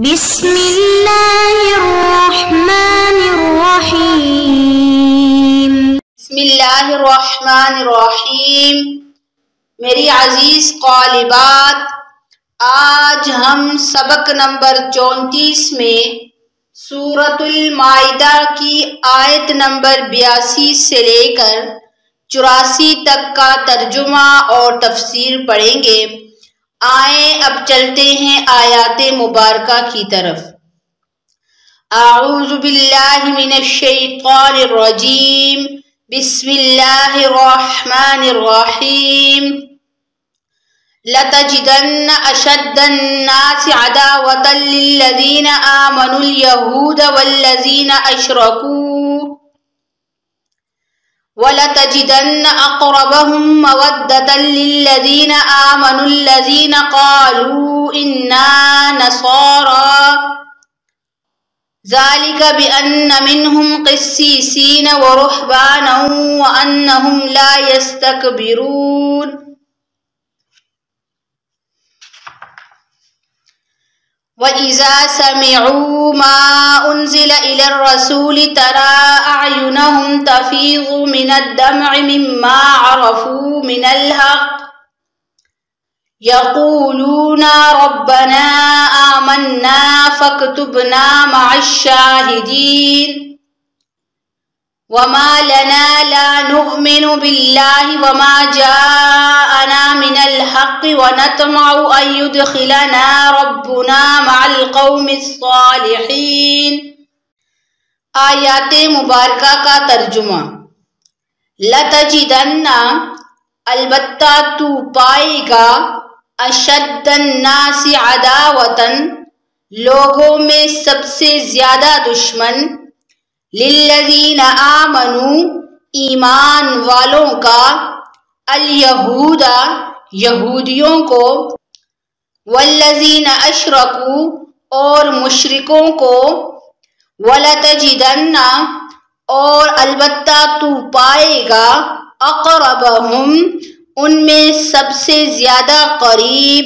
بسم اللہ الرحمن الرحیم۔ بسم اللہ الرحمن الرحیم۔ میری عزیز طالبات، آج ہم سبق نمبر 34 میں سورۃ المائدہ کی آیت نمبر 82 سے لے کر 84 تک کا ترجمہ اور تفسیر پڑھیں گے۔ آئیں اب چلتے ہیں آیات مبارکہ کی طرف۔ اعوذ باللہ من الشیطان الرجیم، بسم اللہ الرحمن الرحیم۔ لَتَجِدَنَّ أَشَدَّ النَّاسِ عَدَاوَةً لِلَّذِينَ آمَنُوا الْيَهُودَ وَالَّذِينَ أَشْرَكُوا وَلَتَجِدَنَّ أَقْرَبَهُم مَّوَدَّةً لِلَّذِينَ آمَنُوا الَّذِينَ قَالُوا إِنَّا نَصَارَىٰ ذَلِكَ بِأَنَّ مِنْهُمْ قِسِّيسِينَ وَرُهْبَانًا وَأَنَّهُمْ لَا يَسْتَكْبِرُونَ۔ وَإِذَا سَمِعُوا مَا أُنزِلَ إِلَى الرَّسُولِ تَرَىٰ أَعْيُنَهُمْ تَفِيضُ مِنَ الدَّمْعِ مِمَّا عَرَفُوا مِنَ الْحَقِّ يَقُولُونَ رَبَّنَا آمَنَّا فَاكْتُبْنَا مَعَ الشَّاهِدِينَ۔ وَمَا لَنَا لَا نُؤْمِنُ بِاللَّهِ وَمَا جَاءَنَا مِنَ الْحَقِّ وَنَطْمَعُ أَن يُدْخِلَنَا رَبُّنَا مَعَ الْقَوْمِ الصَّالِحِينَ۔ آیات مبارکہ کا ترجمہ۔ لَتَجِدَنَّ البتہ تو پائے گا، اشد الناس عداوةً لوگوں میں سب سے زیادہ دشمن، للذین آمنوا ایمان والوں کا، الیہود یہودیوں کو، والذین اشرکوا اور مشرکوں کو، ولتجدن اور البتہ تو پائے گا، اقربہم ان میں سب سے زیادہ قریب،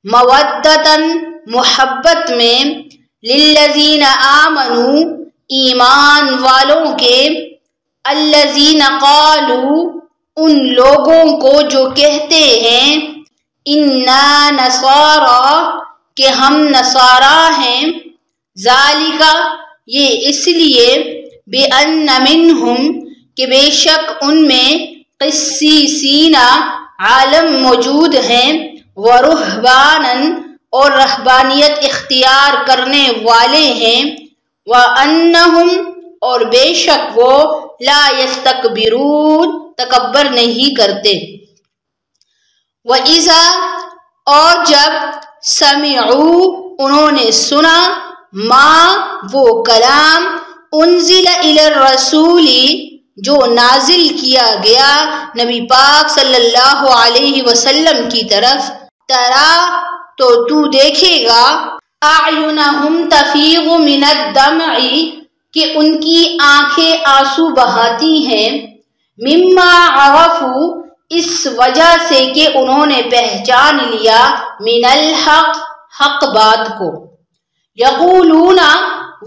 مودۃً محبت میں، للذین آمنوا ایمان والوں کے، الذین قالوا ان لوگوں کو جو کہتے ہیں، انا نصاریٰ کہ ہم نصارا ہیں، ذالک یہ اس لیے، بأن منہم کہ بے شک ان میں، قسیسین عالم موجود ہیں، ورہبانا اور رہبانیت اختیار کرنے والے ہیں، وَأَنَّهُمْ اور بے شک وہ، لا يستكبرون تکبر نہیں کرتے۔ وَإِذَا اور جب، سمعوا انہوں نے سنا، ما وہ کلام، انزل إِلَى الرَّسُولِ جو نازل کیا گیا نبی پاک صلی اللہ علیہ وسلم کی طرف، ترا تو تو دیکھے گا، اعینہم تفیض من الدمع کہ ان کی آنکھیں آنسو بہاتی ہیں، مما عرفوا اس وجہ سے کہ انہوں نے پہچان لیا، من الحق حق بات کو، یقولون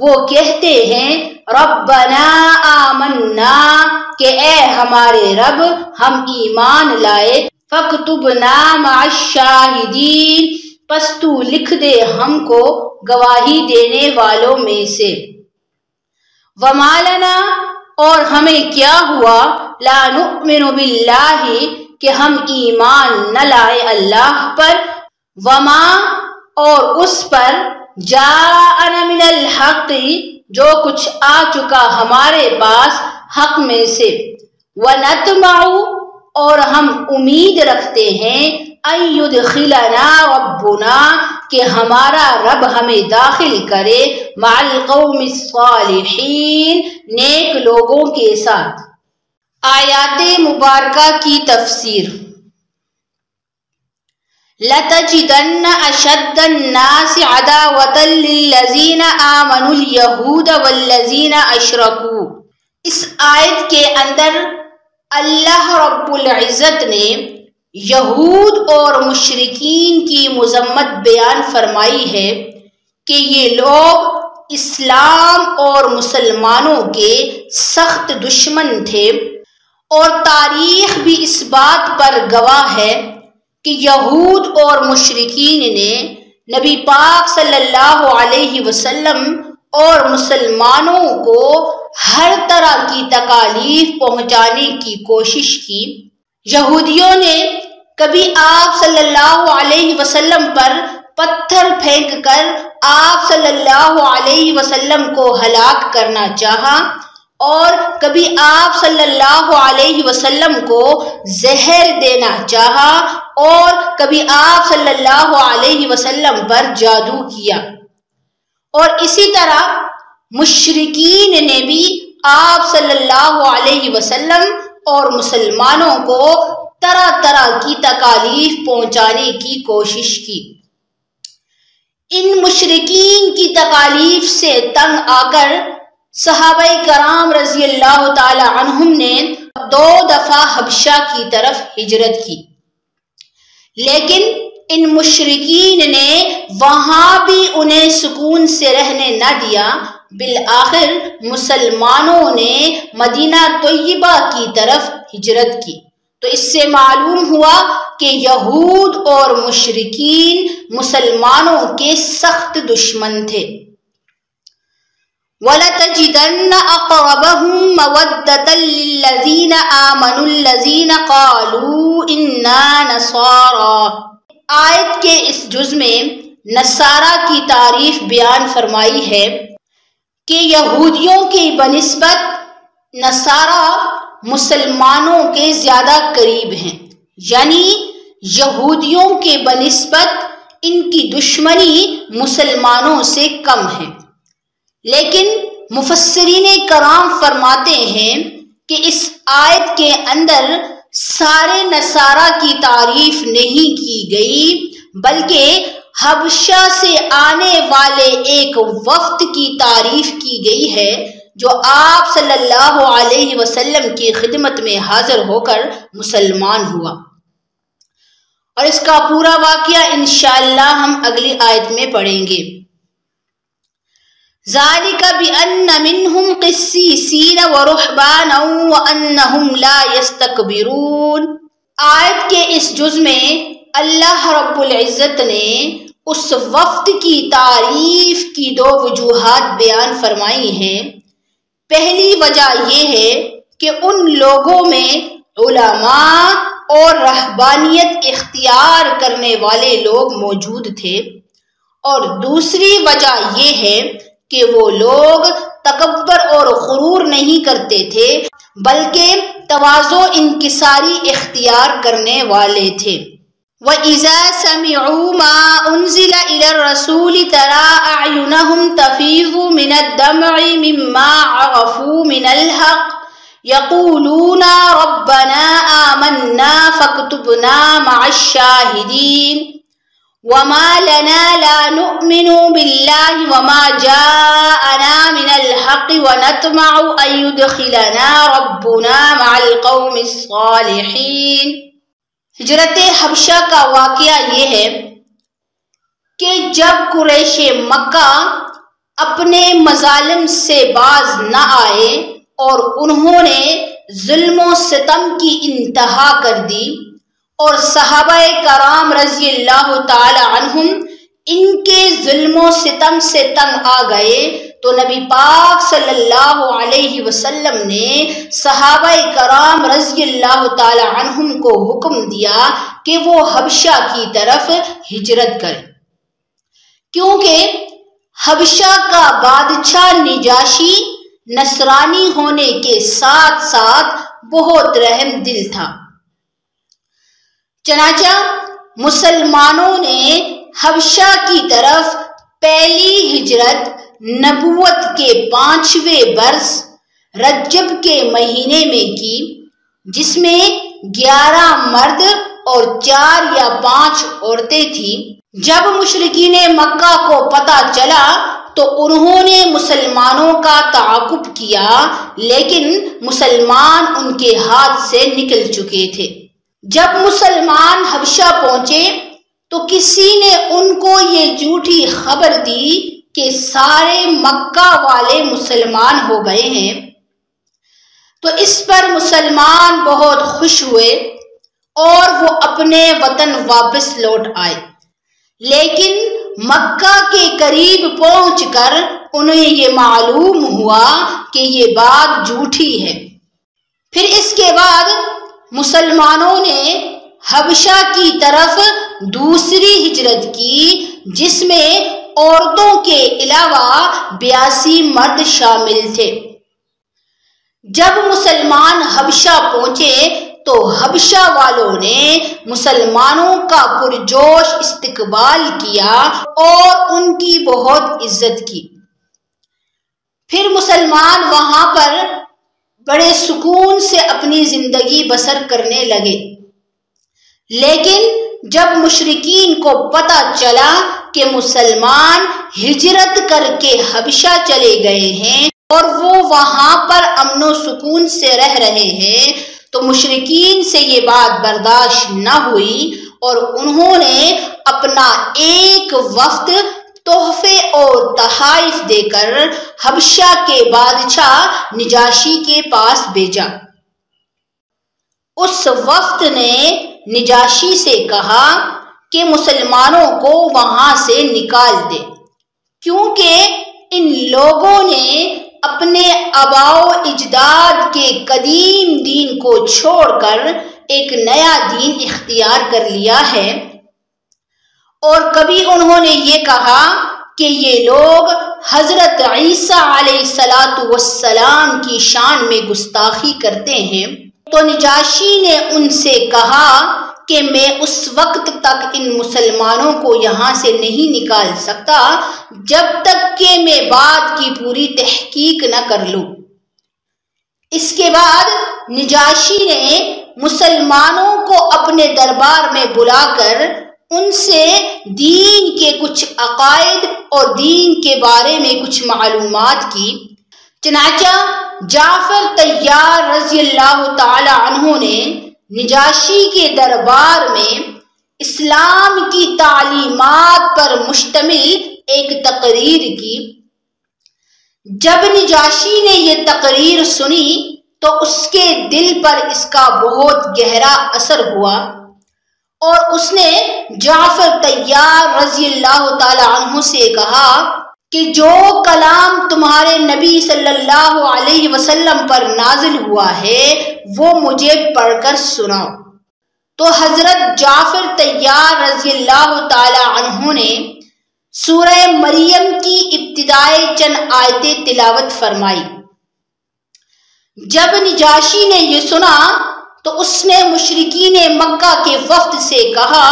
وہ کہتے ہیں، ربنا آمنا کہ اے ہمارے رب ہم ایمان لائے، فاکتبنا مع الشاہدین پس تو لکھ دے ہم کو گواہی دینے والوں میں سے۔ وما لنا اور ہمیں کیا ہوا، لا نؤمن باللہ کہ ہم ایمان نہ لائے اللہ پر، وما اور اس پر، جاءنا من الحق جو کچھ آ چکا ہمارے پاس حق میں سے، ونطمع اور ہم امید رکھتے ہیں، ان یدخلنا ربنا کہ ہمارا رب ہمیں داخل کرے، مع القوم الصالحین نیک لوگوں کے ساتھ۔ آیات مبارکہ کی تفسیر۔ لَتَجِدَنَّ أَشَدَّ النَّاسِ عَدَاوَةً لِلَّذِينَ آمَنُوا الْيَهُودَ وَالَّذِينَ أَشْرَكُوا۔ اس آیت کے اندر اللہ رب العزت نے یہود اور مشرکین کی مذمت بیان فرمائی ہے کہ یہ لوگ اسلام اور مسلمانوں کے سخت دشمن تھے، اور تاریخ بھی اس بات پر گواہ ہے کہ یہود اور مشرکین نے نبی پاک صلی اللہ علیہ وسلم اور مسلمانوں کو ہر طرح کی تکالیف پہنچانے کی کوشش کی۔ یہودیوں نے کبھی آپ صلی اللہ علیہ وسلم پر پتھر پھینک کر آپ صلی اللہ علیہ وسلم کو ہلاک کرنا چاہا، اور کبھی آپ صلی اللہ علیہ وسلم کو زہر دینا چاہا، اور کبھی آپ صلی اللہ علیہ وسلم پر جادو کیا۔ اور اسی طرح مشرکین نے بھی آپ صلی اللہ علیہ وسلم اور مسلمانوں کو طرح طرح کی تکالیف پہنچانے کی کوشش کی۔ ان مشرکین کی تکالیف سے تنگ آ کر صحابہ کرام رضی اللہ تعالی عنہم نے 2 دفعہ حبشہ کی طرف ہجرت کی، لیکن ان مشرکین نے وہاں بھی انہیں سکون سے رہنے نہ دیا۔ بالآخر مسلمانوں نے مدینہ طیبہ کی طرف ہجرت کی۔ تو اس سے معلوم ہوا کہ یہود اور مشرکین مسلمانوں کے سخت دشمن تھے۔ وَلَتَجِدَنَّ أَقْرَبَهُم مَّوَدَّةً لِّلَّذِينَ آمَنُوا الَّذِينَ قَالُوا إِنَّا نَصَارَىٰ۔ آیت کے اس جز میں نصارہ کی تعریف بیان فرمائی ہے کہ یہودیوں کی بنسبت نصارہ مسلمانوں کے زیادہ قریب ہیں، یعنی یہودیوں کے بنسبت ان کی دشمنی مسلمانوں سے کم ہے۔ لیکن مفسرین کرام فرماتے ہیں کہ اس آیت کے اندر سارے نصارہ کی تعریف نہیں کی گئی، بلکہ حبشہ سے آنے والے ایک وفد کی تعریف کی گئی ہے جو آپ صلی اللہ علیہ وسلم کی خدمت میں حاضر ہو کر مسلمان ہوا، اور اس کا پورا واقعہ انشاءاللہ ہم اگلی آیت میں پڑھیں گے۔ ذَلِكَ بِأَنَّ مِنْهُمْ قِسِّيسِينَ وَرُهْبَانًا وَأَنَّهُمْ لَا يَسْتَكْبِرُونَ۔ آیت کے اس جز میں اللہ رب العزت نے اس وفد کی تعریف کی 2 وجوہات بیان فرمائی ہیں۔ پہلی وجہ یہ ہے کہ ان لوگوں میں علماء اور رہبانیت اختیار کرنے والے لوگ موجود تھے، اور دوسری وجہ یہ ہے کہ وہ لوگ تکبر اور غرور نہیں کرتے تھے، بلکہ تواضع انکساری اختیار کرنے والے تھے۔ وَإِذَا سَمِعُوا مَا أُنزِلَ إِلَى الرَّسُولِ تَرَىٰ أَعْيُنَهُمْ تَفِيضُ مِنَ الدَّمْعِ مِمَّا عَرَفُوا مِنَ الْحَقِّ يَقُولُونَ رَبَّنَا آمَنَّا فَاكْتُبْنَا مَعَ الشَّاهِدِينَ وَمَا لَنَا لَا نُؤْمِنُ بِاللَّهِ وَمَا جَاءَنَا مِنَ الْحَقِّ وَنَطْمَعُ أَن يُدْخِلَنَا رَبُّنَا مَعَ الْقَوْمِ الصَّالِحِينَ۔ ہجرت حبشہ کا واقعہ یہ ہے کہ جب قریش مکہ اپنے مظالم سے باز نہ آئے اور انہوں نے ظلم و ستم کی انتہا کر دی، اور صحابہ کرام رضی اللہ تعالی عنہم ان کے ظلم و ستم سے تنگ آ گئے، تو نبی پاک صلی اللہ علیہ وسلم نے صحابہ کرام رضی اللہ تعالی عنہم کو حکم دیا کہ وہ حبشہ کی طرف ہجرت کریں، کیونکہ حبشہ کا بادشاہ نجاشی نصرانی ہونے کے ساتھ ساتھ بہت رحم دل تھا۔ چنانچہ مسلمانوں نے حبشہ کی طرف پہلی ہجرت نبوت کے 5ویں برس رجب کے مہینے میں کی، جس میں 11 مرد اور 4 یا 5 عورتیں تھیں۔ جب مشرکین مکہ کو پتہ چلا تو انہوں نے مسلمانوں کا تعاقب کیا، لیکن مسلمان ان کے ہاتھ سے نکل چکے تھے۔ جب مسلمان حبشہ پہنچے تو کسی نے ان کو یہ جھوٹی خبر دی کہ سارے مکہ والے مسلمان ہو گئے ہیں، تو اس پر مسلمان بہت خوش ہوئے اور وہ اپنے وطن واپس لوٹ آئے، لیکن مکہ کے قریب پہنچ کر انہیں یہ معلوم ہوا کہ یہ بات جھوٹی ہے۔ پھر اس کے بعد مسلمانوں نے حبشہ کی طرف دوسری ہجرت کی، جس میں عورتوں کے علاوہ 82 مرد شامل تھے۔ جب مسلمان حبشہ پہنچے تو حبشہ والوں نے مسلمانوں کا پرجوش استقبال کیا اور ان کی بہت عزت کی۔ پھر مسلمان وہاں پر بڑے سکون سے اپنی زندگی بسر کرنے لگے، لیکن جب مشرکین کو پتہ چلا کہ مسلمان ہجرت کر کے حبشہ چلے گئے ہیں اور وہ وہاں پر امن و سکون سے رہ رہے ہیں، تو مشرکین سے یہ بات برداشت نہ ہوئی اور انہوں نے اپنا ایک وفد تحفے اور تحائف دے کر حبشہ کے بادشاہ نجاشی کے پاس بھیجا۔ اس وفد نے نجاشی سے کہا کہ مسلمانوں کو وہاں سے نکال دے، کیونکہ ان لوگوں نے اپنے آباء و اجداد کے قدیم دین کو چھوڑ کر ایک نیا دین اختیار کر لیا ہے، اور کبھی انہوں نے یہ کہا کہ یہ لوگ حضرت عیسیٰ علیہ السلام کی شان میں گستاخی کرتے ہیں۔ تو نجاشی نے ان سے کہا کہ میں اس وقت تک ان مسلمانوں کو یہاں سے نہیں نکال سکتا جب تک کہ میں بات کی پوری تحقیق نہ کر لوں۔ اس کے بعد نجاشی نے مسلمانوں کو اپنے دربار میں بلا کر ان سے دین کے کچھ عقائد اور دین کے بارے میں کچھ معلومات کی۔ چنانچہ جعفر طیار رضی اللہ تعالی عنہ نے نجاشی کے دربار میں اسلام کی تعلیمات پر مشتمل ایک تقریر کی۔ جب نجاشی نے یہ تقریر سنی تو اس کے دل پر اس کا بہت گہرا اثر ہوا، اور اس نے جعفر طیار رضی اللہ تعالی عنہ سے کہا کہ جو کلام تمہارے نبی صلی اللہ علیہ وسلم پر نازل ہوا ہے وہ مجھے پڑھ کر سناؤ۔ تو حضرت جعفر طیار رضی اللہ تعالی عنہ نے سورہ مریم کی ابتدائی چند آیتیں تلاوت فرمائی۔ جب نجاشی نے یہ سنا تو اس نے مشرکین مکہ کے وفد سے کہا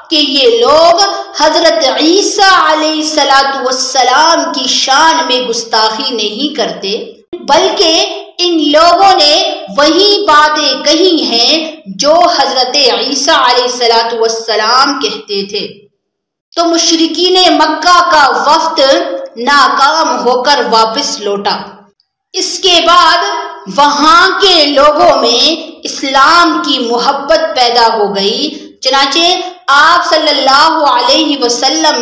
کہ یہ لوگ حضرت عیسیٰ علیہ السلام کی شان میں گستاخی نہیں کرتے، بلکہ ان لوگوں نے وہی باتیں کہی ہیں جو حضرت عیسیٰ علیہ السلام کہتے تھے۔ تو مشرکین مکہ کا وفد ناکام ہو کر واپس لوٹا۔ اس کے بعد وہاں کے لوگوں میں اسلام کی محبت پیدا ہو گئی، چنانچہ آپ صلی اللہ علیہ وسلم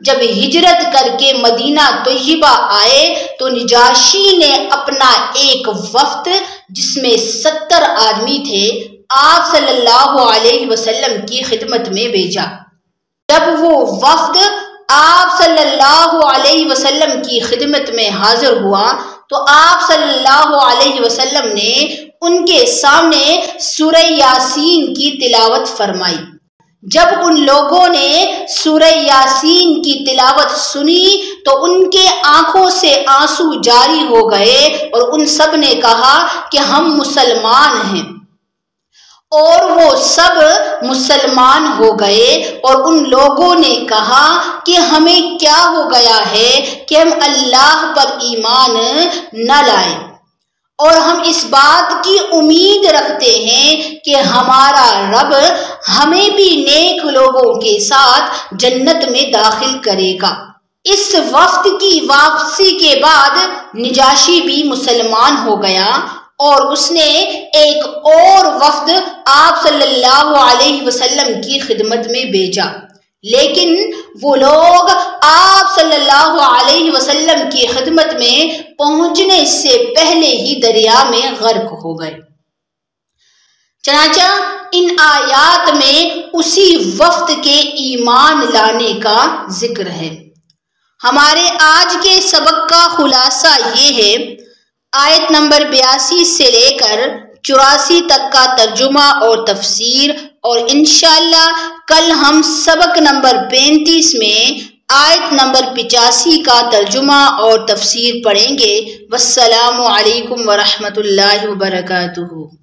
جب ہجرت کر کے مدینہ طیبہ آئے تو نجاشی نے اپنا ایک وفد جس میں 70 آدمی تھے آپ صلی اللہ علیہ وسلم کی خدمت میں بھیجا۔ جب وہ وفد آپ صلی اللہ علیہ وسلم کی خدمت میں حاضر ہوا تو آپ صلی اللہ علیہ وسلم نے ان کے سامنے سورہ یاسین کی تلاوت فرمائی۔ جب ان لوگوں نے سورہ یاسین کی تلاوت سنی تو ان کے آنکھوں سے آنسو جاری ہو گئے اور ان سب نے کہا کہ ہم مسلمان ہیں، اور وہ سب مسلمان ہو گئے۔ اور ان لوگوں نے کہا کہ ہمیں کیا ہو گیا ہے کہ ہم اللہ پر ایمان نہ لائیں، اور ہم اس بات کی امید رکھتے ہیں کہ ہمارا رب ہمیں بھی نیک لوگوں کے ساتھ جنت میں داخل کرے گا۔ اس وفد کی واپسی کے بعد نجاشی بھی مسلمان ہو گیا اور اس نے ایک اور وفد آپ صلی اللہ علیہ وسلم کی خدمت میں بھیجا، لیکن وہ لوگ آپ صلی اللہ علیہ وسلم کی خدمت میں پہنچنے سے پہلے ہی دریا میں غرق ہو گئے۔ چنانچہ ان آیات میں اسی وفد کے ایمان لانے کا ذکر ہے۔ ہمارے آج کے سبق کا خلاصہ یہ ہے، آیت نمبر 82 سے لے کر 84 تک کا ترجمہ اور تفسیر، اور انشاءاللہ کل ہم سبق نمبر 35 میں آیت نمبر 85 کا ترجمہ اور تفسیر پڑھیں گے۔ والسلام علیکم ورحمۃ اللہ وبرکاتہ۔